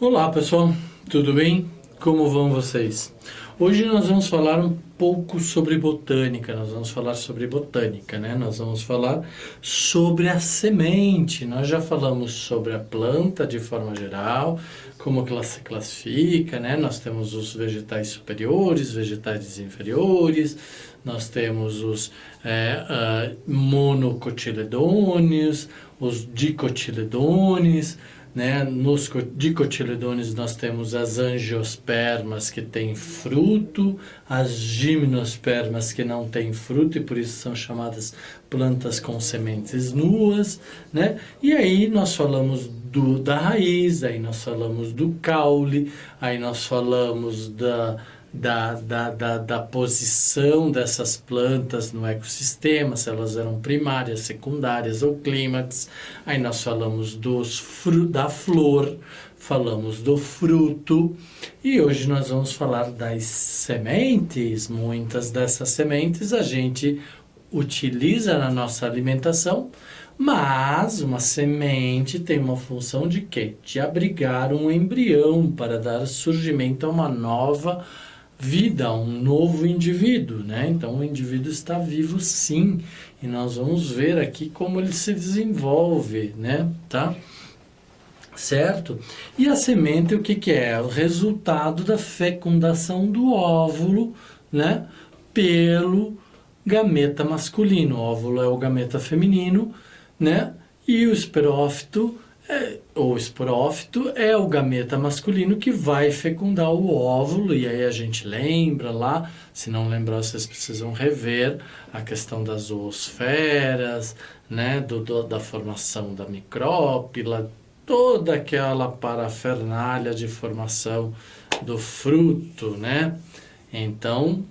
Olá pessoal, tudo bem? Como vão vocês? Hoje nós vamos falar um pouco sobre botânica, né? Nós vamos falar sobre a semente. Nós já falamos sobre a planta de forma geral, como que ela se classifica, né? Nós temos os vegetais superiores, vegetais inferiores, nós temos os monocotiledôneos, os dicotiledôneos, né? Nos dicotiledôneos nós temos as angiospermas que têm fruto, as gimnospermas que não têm fruto e por isso são chamadas plantas com sementes nuas, né? E aí nós falamos da raiz, aí nós falamos do caule, aí nós falamos da posição dessas plantas no ecossistema, se elas eram primárias, secundárias ou clímax. Aí nós falamos da flor, falamos do fruto e hoje nós vamos falar das sementes. Muitas dessas sementes a gente utiliza na nossa alimentação, mas uma semente tem uma função de quê? De abrigar um embrião para dar surgimento a uma nova vida, um novo indivíduo, né? Então o indivíduo está vivo sim, e nós vamos ver aqui como ele se desenvolve, né? Tá? Certo? E a semente o que que é? O resultado da fecundação do óvulo, né? Pelo gameta masculino. O óvulo é o gameta feminino, né? E o esporófito é o gameta masculino que vai fecundar o óvulo, e aí a gente lembra lá, se não lembrar vocês precisam rever a questão das zoosferas, né, da formação da micrópila, toda aquela parafernália de formação do fruto, né? Então,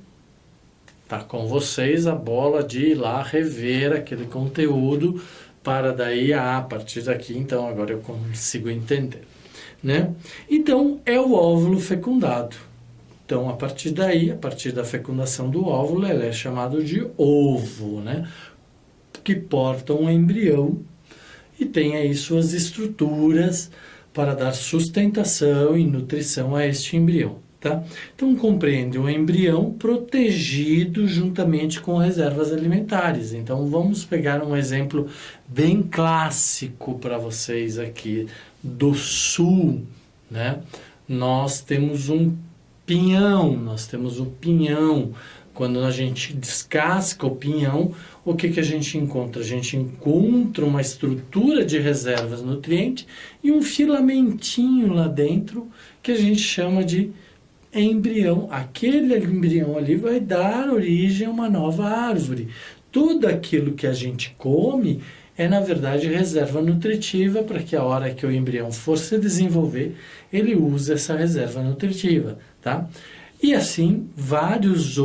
tá com vocês a bola de ir lá rever aquele conteúdo para daí, a partir daqui, então agora eu consigo entender, né? Então, é o óvulo fecundado. Então, a partir daí, a partir da fecundação do óvulo, ele é chamado de ovo, né? Que porta um embrião e tem aí suas estruturas para dar sustentação e nutrição a este embrião. Tá? Então, compreende um embrião protegido juntamente com reservas alimentares. Então, vamos pegar um exemplo bem clássico para vocês aqui do sul, né? Nós temos um pinhão, Quando a gente descasca o pinhão, o que que a gente encontra? A gente encontra uma estrutura de reservas nutrientes e um filamentinho lá dentro que a gente chama de embrião. Aquele embrião ali vai dar origem a uma nova árvore. Tudo aquilo que a gente come é, na verdade, reserva nutritiva para que a hora que o embrião for se desenvolver, ele use essa reserva nutritiva, tá? E assim, várias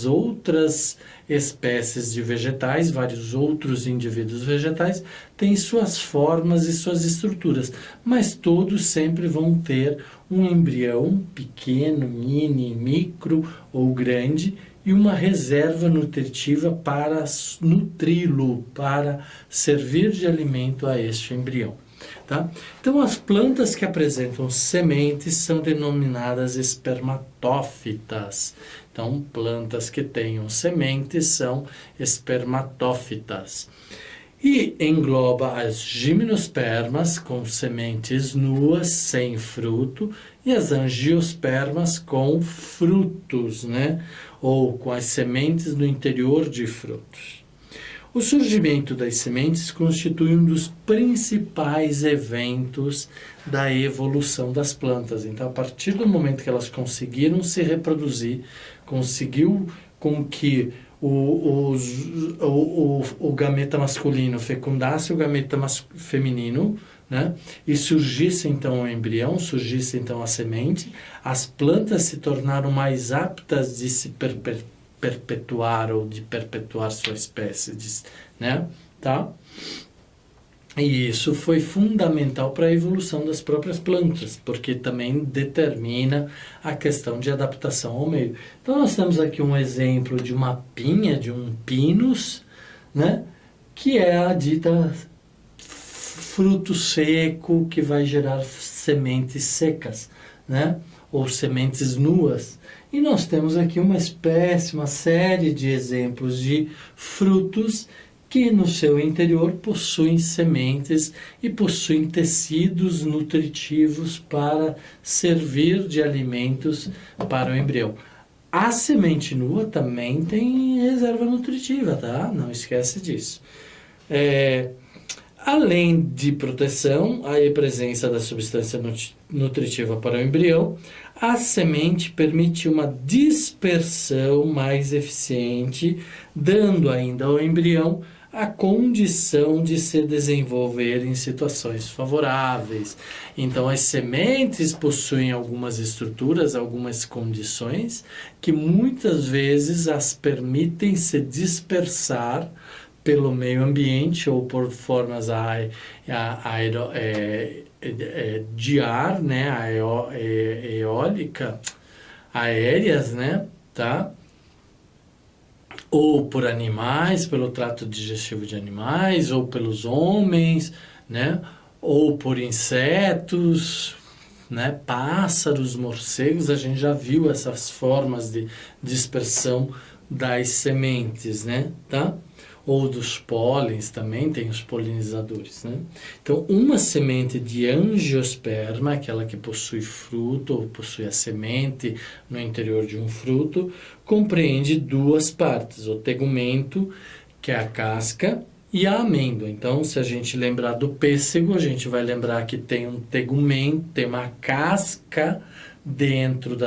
outras espécies de vegetais, vários outros indivíduos vegetais têm suas formas e suas estruturas, mas todos sempre vão ter um embrião pequeno, mini, micro ou grande e uma reserva nutritiva para nutri-lo, para servir de alimento a este embrião. Tá? Então, as plantas que apresentam sementes são denominadas espermatófitas. Então, plantas que tenham sementes são espermatófitas. E engloba as gimnospermas, com sementes nuas, sem fruto, e as angiospermas com frutos, né? Ou com as sementes no interior de frutos. O surgimento das sementes constitui um dos principais eventos da evolução das plantas. Então, a partir do momento que elas conseguiram se reproduzir, conseguiu com que o gameta masculino fecundasse o gameta feminino, né? E surgisse então o embrião, surgisse então a semente, as plantas se tornaram mais aptas de se perpetuar ou de perpetuar sua espécie, né? Tá? E isso foi fundamental para a evolução das próprias plantas, porque também determina a questão de adaptação ao meio. Então nós temos aqui um exemplo de uma pinha, de um pinus, né? Que é a dita fruto seco, que vai gerar sementes secas, né? Ou sementes nuas. E nós temos aqui uma série de exemplos de frutos que no seu interior possuem sementes e possuem tecidos nutritivos para servir de alimentos para o embrião. A semente nua também tem reserva nutritiva, tá? Não esquece disso. Além de proteção, a presença da substância nutritiva para o embrião, a semente permite uma dispersão mais eficiente, dando ainda ao embrião a condição de se desenvolver em situações favoráveis. Então, as sementes possuem algumas estruturas, algumas condições, que muitas vezes as permitem se dispersar pelo meio ambiente ou por formas de ar, né, eólica, aéreas, né, tá? Ou por animais, pelo trato digestivo de animais, ou pelos homens, né, ou por insetos, né, pássaros, morcegos. A gente já viu essas formas de dispersão das sementes, né, tá? Ou dos pólens também, tem os polinizadores, né? Então, uma semente de angiosperma, aquela que possui fruto ou possui a semente no interior de um fruto, compreende duas partes, o tegumento, que é a casca, e a amêndoa. Então, se a gente lembrar do pêssego, a gente vai lembrar que tem um tegumento, tem uma casca dentro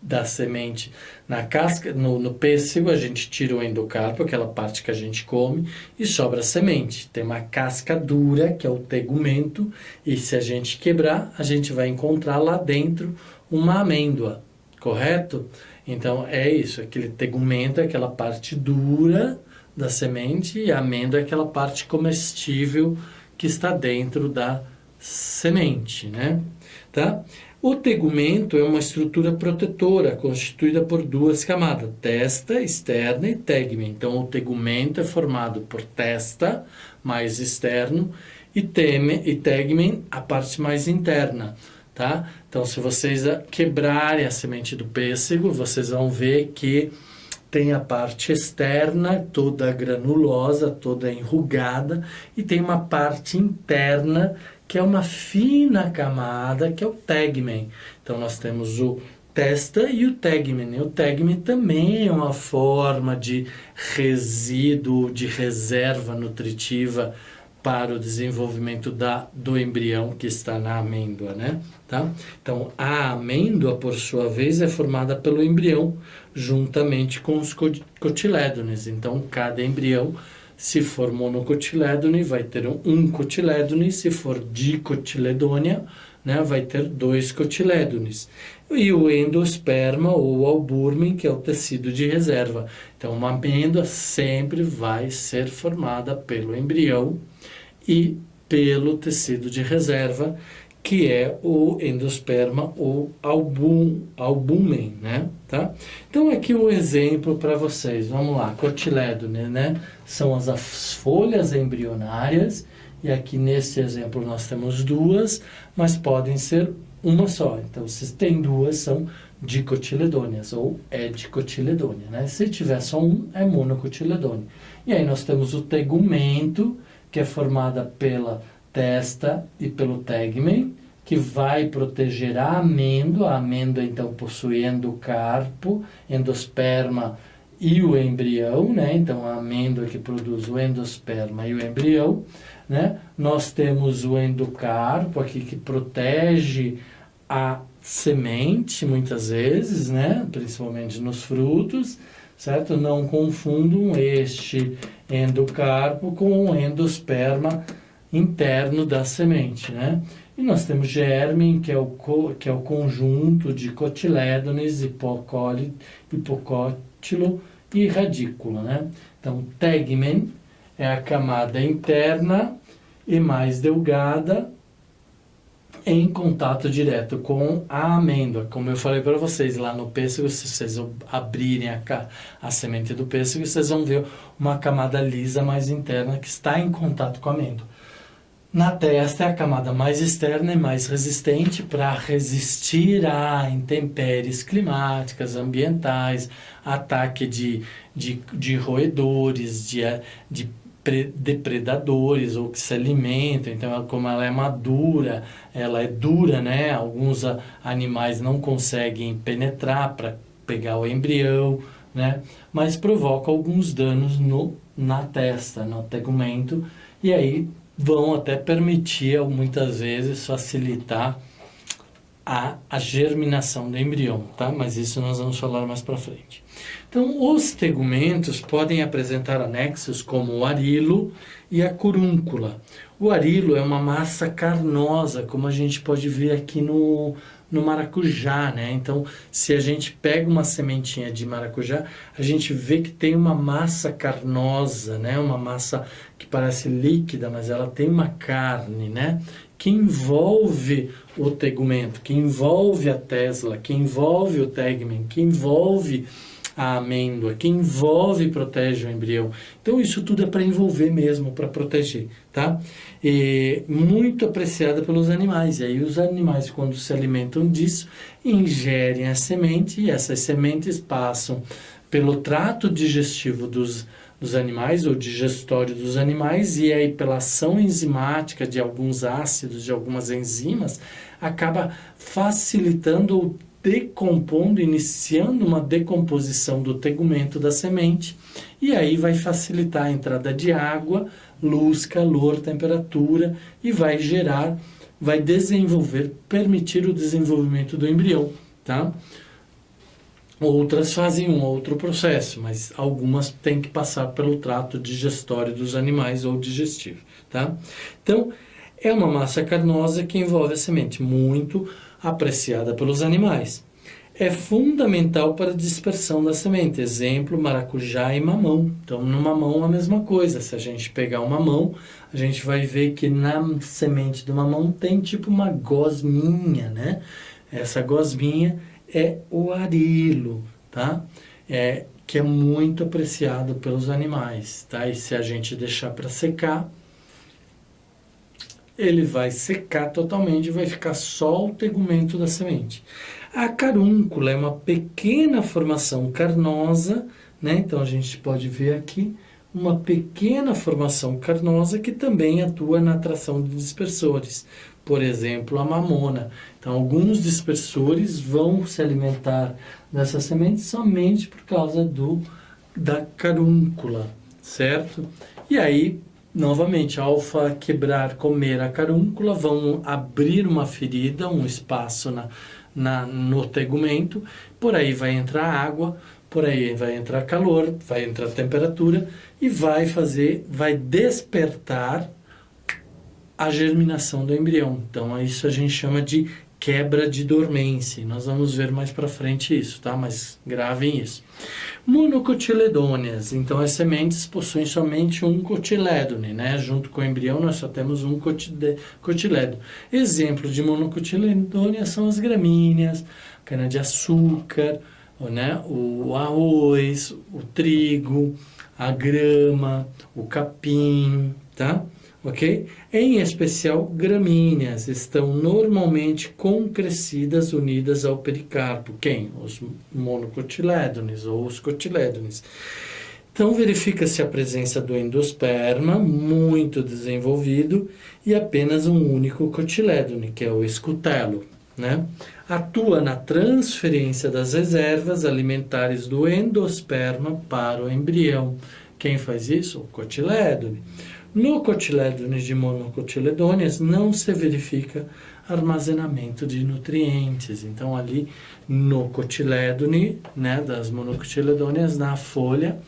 da semente. Na casca, no pêssego, a gente tira o endocarpo, aquela parte que a gente come, e sobra a semente. Tem uma casca dura, que é o tegumento, e se a gente quebrar, a gente vai encontrar lá dentro uma amêndoa, correto? Então, é isso, aquele tegumento é aquela parte dura da semente, e a amêndoa é aquela parte comestível que está dentro da semente, né? Tá? O tegumento é uma estrutura protetora constituída por duas camadas, testa externa e tegmen. Então, o tegumento é formado por testa, mais externo, e tegmen, a parte mais interna, tá? Então, se vocês quebrarem a semente do pêssego, vocês vão ver que tem a parte externa, toda granulosa, toda enrugada, e tem uma parte interna, que é uma fina camada, que é o tegmen. Então, nós temos o testa e o tegmen. O tegmen também é uma forma de resíduo, de reserva nutritiva para o desenvolvimento do embrião que está na amêndoa, né? Tá? Então, a amêndoa, por sua vez, é formada pelo embrião, juntamente com os cotilédones. Então, cada embrião, se for monocotilédone, vai ter um cotilédone. Se for dicotiledônea, né, vai ter 2 cotilédones. E o endosperma ou albúmen, que é o tecido de reserva. Então, uma amêndoa sempre vai ser formada pelo embrião e pelo tecido de reserva, que é o endosperma ou albúmen, né? Tá? Então, aqui um exemplo para vocês. Vamos lá, cotilédone, né? São as folhas embrionárias, e aqui nesse exemplo nós temos 2, mas podem ser uma só. Então, se tem 2, são dicotiledôneas ou dicotiledônea, né? Se tiver só um, é monocotiledônea. E aí nós temos o tegumento, que é formada pela testa e pelo tegmen, que vai proteger a amêndoa. A amêndoa, então, possui endocarpo, endosperma e o embrião, né? Então, a amêndoa que produz o endosperma e o embrião, né? Nós temos o endocarpo aqui, que protege a semente, muitas vezes, né? Principalmente nos frutos, certo? Não confundam este endocarpo com o endosperma interno da semente, né? E nós temos germen, que é o conjunto de cotilédones, hipocótilo e radícula, né? Então, tegmen é a camada interna e mais delgada, em contato direto com a amêndoa. Como eu falei para vocês, lá no pêssego, se vocês abrirem a semente do pêssego, vocês vão ver uma camada lisa mais interna que está em contato com a amêndoa. Na testa é a camada mais externa e mais resistente para resistir a intempéries climáticas, ambientais, ataque de roedores, de depredadores ou que se alimentam. Então, como ela é madura, ela é dura, né? Alguns animais não conseguem penetrar para pegar o embrião, né? Mas provoca alguns danos na testa, no tegumento, e aí vão até permitir, muitas vezes, facilitar a germinação do embrião, tá? Mas isso nós vamos falar mais para frente. Então, os tegumentos podem apresentar anexos como o arilo e a carúncula. O arilo é uma massa carnosa, como a gente pode ver aqui no maracujá, né? Então, se a gente pega uma sementinha de maracujá, a gente vê que tem uma massa carnosa, né? Uma massa que parece líquida, mas ela tem uma carne, né? Que envolve o tegumento, que envolve a tesla, que envolve o tegmen, que envolve a amêndoa, que envolve e protege o embrião. Então isso tudo é para envolver mesmo, para proteger, tá? E muito apreciada pelos animais. E aí os animais, quando se alimentam disso, ingerem a semente e essas sementes passam pelo trato digestivo dos animais, ou digestório dos animais, e aí pela ação enzimática de alguns ácidos, de algumas enzimas, acaba facilitando ou decompondo, iniciando uma decomposição do tegumento da semente, e aí vai facilitar a entrada de água, luz, calor, temperatura, e vai gerar, vai desenvolver, permitir o desenvolvimento do embrião, tá? Outras fazem um outro processo, mas algumas têm que passar pelo trato digestório dos animais ou digestivo, tá? Então, é uma massa carnosa que envolve a semente, muito apreciada pelos animais. É fundamental para a dispersão da semente, exemplo, maracujá e mamão. Então, no mamão a mesma coisa, se a gente pegar o mamão, a gente vai ver que na semente do mamão tem tipo uma gosminha, né? Essa gosminha é o arilo, tá? Que é muito apreciado pelos animais, tá? E se a gente deixar para secar, ele vai secar totalmente e vai ficar só o tegumento da semente. A carúncula é uma pequena formação carnosa, né? Então a gente pode ver aqui uma pequena formação carnosa que também atua na atração de dispersores. Por exemplo, a mamona. Então, alguns dispersores vão se alimentar dessa semente somente por causa da carúncula, certo? E aí, novamente, ao comer a carúncula, vão abrir uma ferida, um espaço no tegumento, por aí vai entrar água, por aí vai entrar calor, vai entrar temperatura e vai despertar a germinação do embrião. Então, isso a gente chama de quebra de dormência. Nós vamos ver mais para frente isso, tá? Mas gravem isso. Monocotiledôneas. Então, as sementes possuem somente um cotilédone, né? Junto com o embrião, nós só temos um cotilédone. Exemplo de monocotiledôneas são as gramíneas, cana-de-açúcar, né? O arroz, o trigo, a grama, o capim, tá? Ok? Em especial, gramíneas estão normalmente concrescidas unidas ao pericarpo. Quem? Os monocotilédones ou os cotilédones. Então, verifica-se a presença do endosperma, muito desenvolvido, e apenas um único cotilédone, que é o escutelo, né? Atua na transferência das reservas alimentares do endosperma para o embrião. Quem faz isso? O cotilédone. No cotilédone de monocotiledôneas não se verifica armazenamento de nutrientes. Então, ali no cotilédone, né, das monocotiledôneas, na folha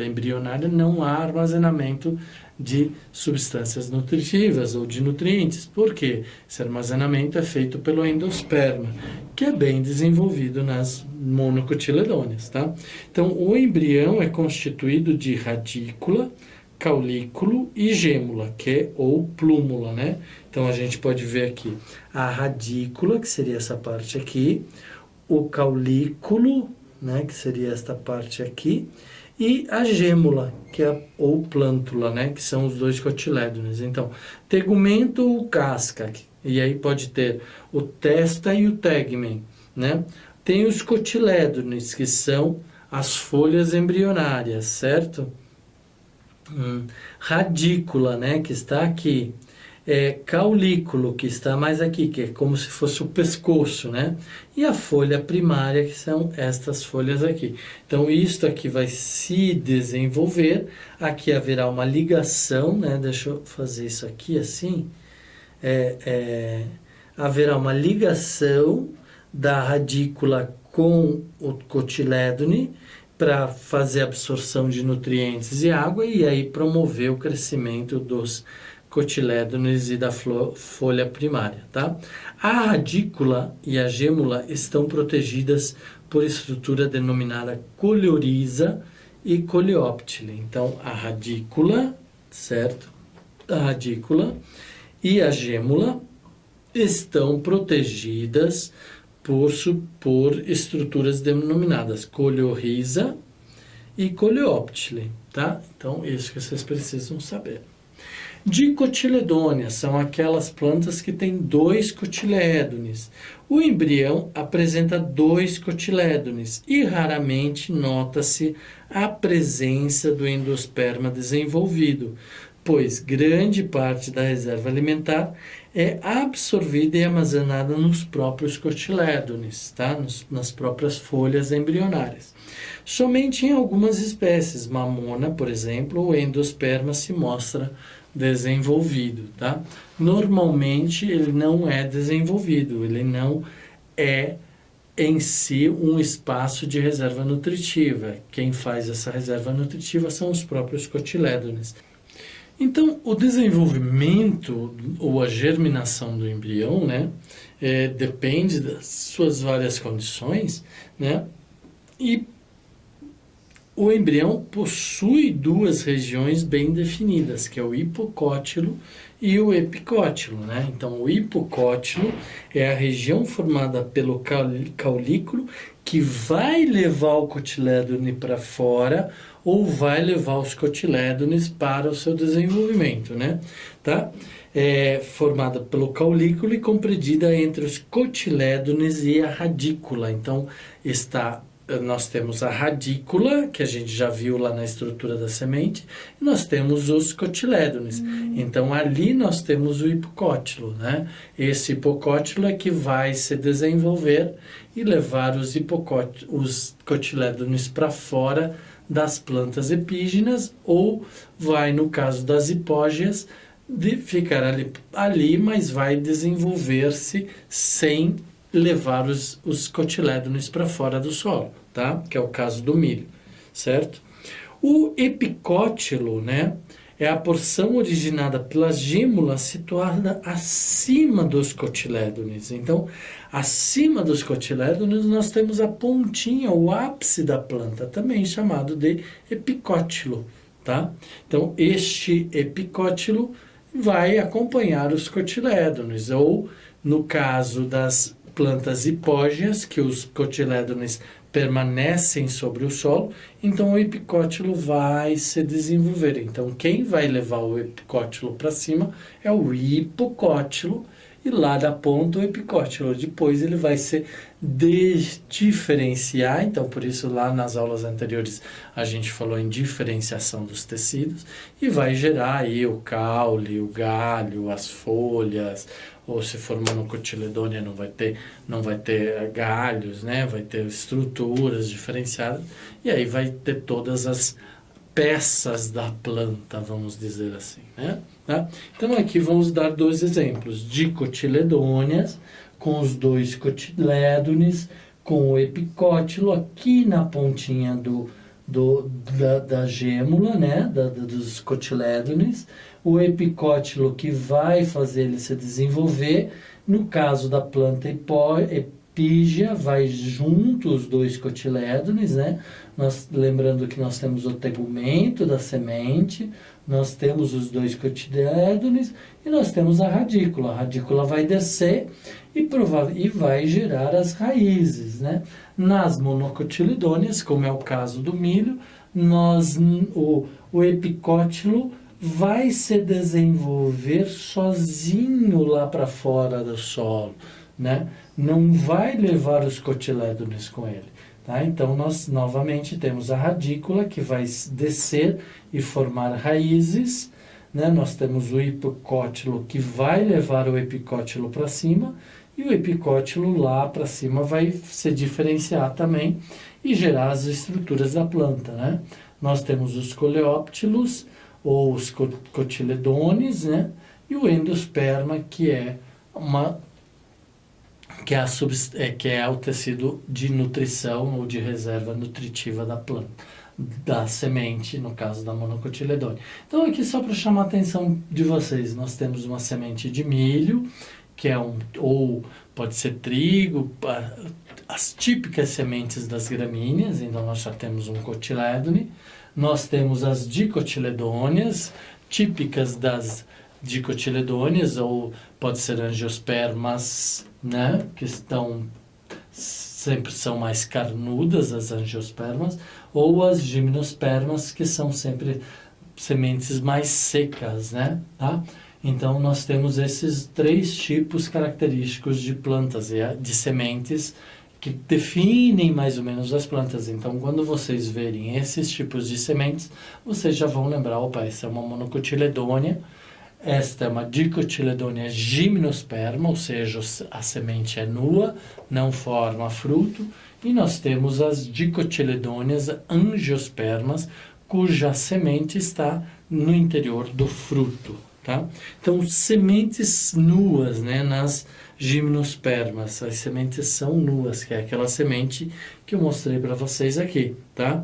embrionária, não há armazenamento de substâncias nutritivas ou de nutrientes. Por quê? Esse armazenamento é feito pelo endosperma, que é bem desenvolvido nas monocotiledôneas, tá? Então, o embrião é constituído de radícula, caulículo e gêmula, ou plúmula, né? Então, a gente pode ver aqui a radícula, que seria essa parte aqui, o caulículo, né, que seria esta parte aqui, e a gêmula, que é, ou plântula, né? Que são os dois cotilédones. Então, tegumento ou casca, e aí pode ter o testa e o tegmen, né? Tem os cotilédones, que são as folhas embrionárias, certo? Radícula, né, que está aqui. Caulículo, que está mais aqui, que é como se fosse o pescoço, né? E a folha primária, que são estas folhas aqui. Então, isto aqui vai se desenvolver. Aqui haverá uma ligação, né? Deixa eu fazer isso aqui assim. Haverá uma ligação da radícula com o cotilédone para fazer absorção de nutrientes e água e aí promover o crescimento dos cotilédones e da folha primária, tá? A radícula e a gêmula estão protegidas por estrutura denominada coleoriza e coleóptile. Então, a radícula, certo? A radícula e a gêmula estão protegidas por estruturas denominadas coleoriza e coleóptile, tá? Então, isso que vocês precisam saber. Dicotiledôneas são aquelas plantas que têm 2 cotilédones. O embrião apresenta 2 cotilédones e raramente nota-se a presença do endosperma desenvolvido, pois grande parte da reserva alimentar é absorvida e armazenada nos próprios cotilédones, tá? Nas próprias folhas embrionárias. Somente em algumas espécies, mamona, por exemplo, o endosperma se mostra desenvolvido, tá? Normalmente ele não é desenvolvido, ele não é em si um espaço de reserva nutritiva. Quem faz essa reserva nutritiva são os próprios cotilédones. Então, o desenvolvimento ou a germinação do embrião, né, depende das suas várias condições, né, e o embrião possui 2 regiões bem definidas, que é o hipocótilo e o epicótilo, né? Então, o hipocótilo é a região formada pelo caulículo que vai levar o cotilédone para fora ou vai levar os cotilédones para o seu desenvolvimento, né? Tá? Formada pelo caulículo e compreendida entre os cotilédones e a radícula. Então, nós temos a radícula, que a gente já viu lá na estrutura da semente, e nós temos os cotilédones. Então, ali nós temos o hipocótilo, né? Esse hipocótilo é que vai se desenvolver e levar os cotilédones para fora das plantas epígenas, ou vai, no caso das hipógeas, de ficar ali, mas vai desenvolver-se sem levar os cotilédones para fora do solo, tá? Que é o caso do milho, certo? O epicótilo, né, é a porção originada pela gêmula situada acima dos cotilédones. Então, acima dos cotilédones nós temos a pontinha, o ápice da planta, também chamado de epicótilo, tá? Então, este epicótilo vai acompanhar os cotilédones, ou no caso das plantas hipógeas, que os cotilédones permanecem sobre o solo, então o epicótilo vai se desenvolver. Então, quem vai levar o epicótilo para cima é o hipocótilo, e lá da ponta o epicótilo. Depois ele vai se diferenciar, então por isso lá nas aulas anteriores a gente falou em diferenciação dos tecidos, e vai gerar aí o caule, o galho, as folhas, ou se for monocotiledônea não vai ter galhos, né? Vai ter estruturas diferenciadas, e aí vai ter todas as peças da planta, vamos dizer assim, né? Tá? Então aqui vamos dar 2 exemplos, dicotiledôneas, com os 2 cotilédones, com o epicótilo aqui na pontinha da gêmula, né? Dos cotilédones, o epicótilo que vai fazer ele se desenvolver. No caso da planta epígea, vai junto os 2 cotilédones, né? Lembrando que nós temos o tegumento da semente, nós temos os 2 cotilédones e nós temos a radícula. A radícula vai descer e vai gerar as raízes, né? Nas monocotiledôneas, como é o caso do milho, o epicótilo vai se desenvolver sozinho lá para fora do solo, né? Não vai levar os cotilédones com ele. Tá? Então, nós novamente temos a radícula que vai descer e formar raízes, né? Nós temos o epicótilo que vai levar o epicótilo para cima, e o epicótilo lá para cima vai se diferenciar também e gerar as estruturas da planta, né? Nós temos os coleóptilos, ou os cotiledones, né? E o endosperma, que é o tecido de nutrição ou de reserva nutritiva da planta, da semente, no caso da monocotiledônia. Então, aqui só para chamar a atenção de vocês, nós temos uma semente de milho, que é ou pode ser trigo, as típicas sementes das gramíneas, então nós já temos um cotilédone. Nós temos as dicotiledôneas, típicas das dicotiledôneas, ou pode ser angiospermas, né, que sempre são mais carnudas, as angiospermas, ou as gimnospermas, que são sempre sementes mais secas, né, tá? Então, nós temos esses 3 tipos característicos de plantas, de sementes, que definem mais ou menos as plantas. Então, quando vocês verem esses tipos de sementes, vocês já vão lembrar, opa, essa é uma monocotiledônia, esta é uma dicotiledônia gimnosperma, ou seja, a semente é nua, não forma fruto, e nós temos as dicotiledôneas angiospermas, cuja semente está no interior do fruto. Tá? Então, sementes nuas, né, nas gimnospermas, as sementes são nuas, que é aquela semente que eu mostrei para vocês aqui, tá?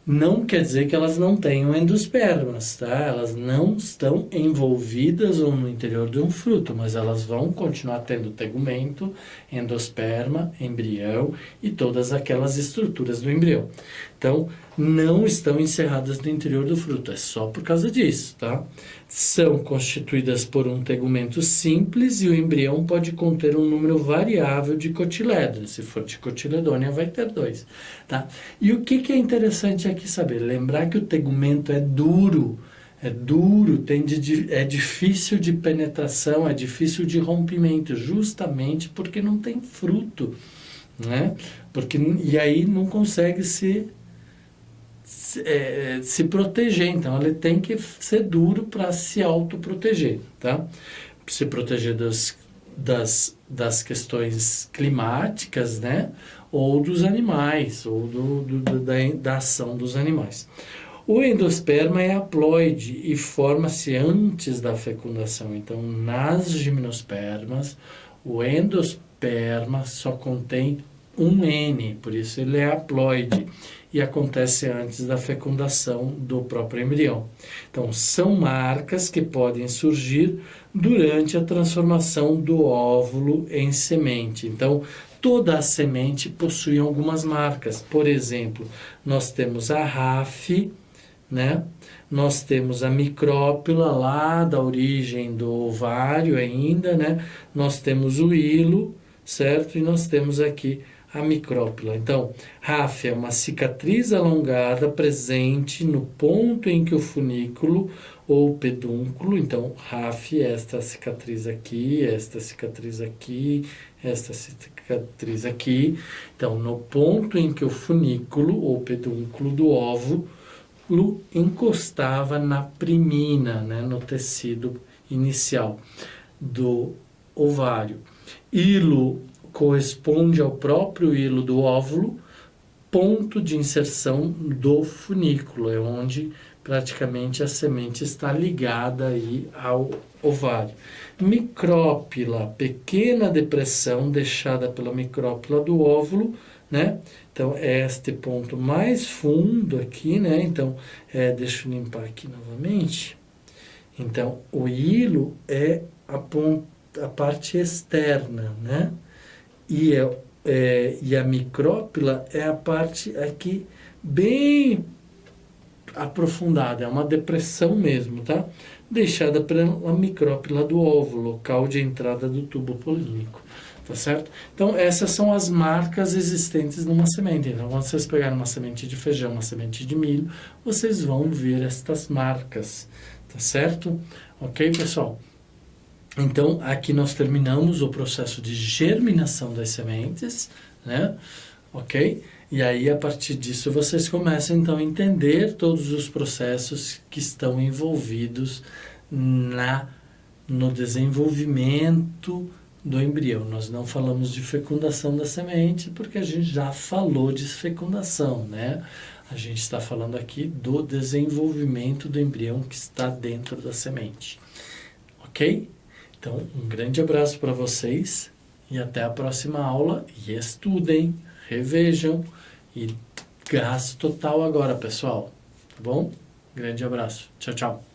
Não quer dizer que elas não tenham endospermas, tá? Elas não estão envolvidas ou no interior de um fruto, mas elas vão continuar tendo tegumento, endosperma, embrião e todas aquelas estruturas do embrião. Então, não estão encerradas no interior do fruto, é só por causa disso, tá? São constituídas por um tegumento simples e o embrião pode conter um número variável de cotilédones. Se for de cotiledônia, vai ter 2, tá? E o que é interessante aqui saber? Lembrar que o tegumento é duro, é difícil de penetração, é difícil de rompimento, justamente porque não tem fruto, né? E aí não consegue se proteger, então ele tem que ser duro para se autoproteger, tá? Se proteger das questões climáticas, né? Ou dos animais, ou da ação dos animais. O endosperma é haploide e forma-se antes da fecundação, então nas gimnospermas o endosperma só contém um N, por isso ele é haploide, e acontece antes da fecundação do próprio embrião. Então, são marcas que podem surgir durante a transformação do óvulo em semente. Então, toda a semente possui algumas marcas. Por exemplo, nós temos a RAF, né? Nós temos a micrópila lá da origem do ovário ainda, né? Nós temos o hilo, certo? E nós temos aqui a micrópila. Então, RAF é uma cicatriz alongada presente no ponto em que o funículo ou pedúnculo, então RAF é esta cicatriz aqui, esta cicatriz aqui, esta cicatriz aqui. Então, no ponto em que o funículo ou pedúnculo do óvulo encostava na primina, né, no tecido inicial do ovário. Hilo corresponde ao próprio hilo do óvulo, ponto de inserção do funículo, é onde praticamente a semente está ligada aí ao ovário. Micrópila, pequena depressão deixada pela micrópila do óvulo, né? Então, é este ponto mais fundo aqui, né? Então, deixa eu limpar aqui novamente. Então, o hilo é a parte externa, né? E a micrópila é a parte aqui bem aprofundada, é uma depressão mesmo, tá? Deixada pela micrópila do óvulo, local de entrada do tubo polínico. Tá certo? Então, essas são as marcas existentes numa semente. Então, quando vocês pegarem uma semente de feijão, uma semente de milho, vocês vão ver estas marcas, tá certo? Ok, pessoal? Então, aqui nós terminamos o processo de germinação das sementes, né? Ok? E aí, a partir disso, vocês começam, então, a entender todos os processos que estão envolvidos no desenvolvimento do embrião. Nós não falamos de fecundação da semente, porque a gente já falou de fecundação, né? A gente está falando aqui do desenvolvimento do embrião que está dentro da semente. Ok? Então, um grande abraço para vocês e até a próxima aula. E estudem, revejam e gás total agora, pessoal. Tá bom? Grande abraço. Tchau, tchau.